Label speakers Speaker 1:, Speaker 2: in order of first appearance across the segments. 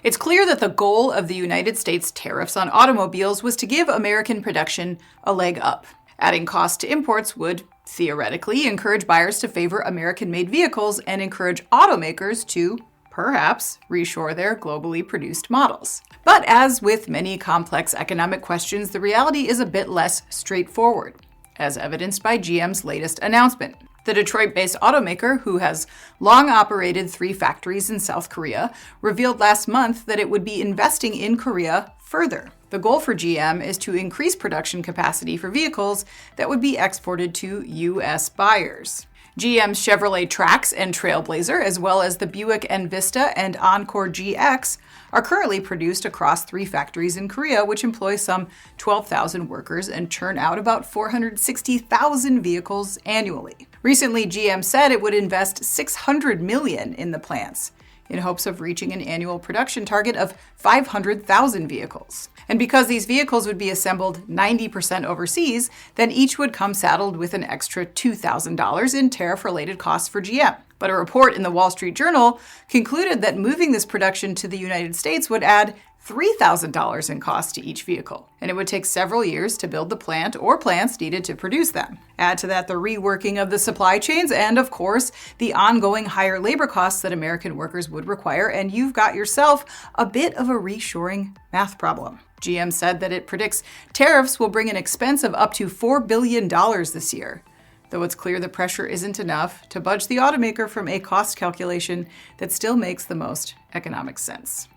Speaker 1: It's clear that the goal of the United States tariffs on automobiles was to give American production a leg up. Adding cost to imports would, theoretically, encourage buyers to favor American-made vehicles and encourage automakers to, perhaps, reshore their globally produced models. But as with many complex economic questions, the reality is a bit less straightforward, as evidenced by GM's latest announcement. The Detroit-based automaker, who has long operated 3 factories in South Korea, revealed last month that it would be investing in Korea further. The goal for GM is to increase production capacity for vehicles that would be exported to U.S. buyers. GM's Chevrolet Trax and Trailblazer, as well as the Buick Envista and Encore GX, are currently produced across 3 factories in Korea, which employ some 12,000 workers and churn out about 460,000 vehicles annually. Recently, GM said it would invest $600 million in the plants, in hopes of reaching an annual production target of 500,000 vehicles. And because these vehicles would be assembled 90% overseas, then each would come saddled with an extra $2,000 in tariff-related costs for GM. But a report in the Wall Street Journal concluded that moving this production to the United States would add $3,000 in cost to each vehicle, and it would take several years to build the plant or plants needed to produce them. Add to that the reworking of the supply chains and, of course, the ongoing higher labor costs that American workers would require, and you've got yourself a bit of a reshoring math problem. GM said that it predicts tariffs will bring an expense of up to $4 billion this year, though it's clear the pressure isn't enough to budge the automaker from a cost calculation that still makes the most economic sense.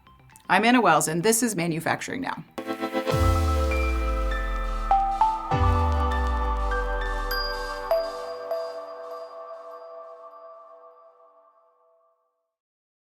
Speaker 1: I'm Anna Wells, and this is Manufacturing Now.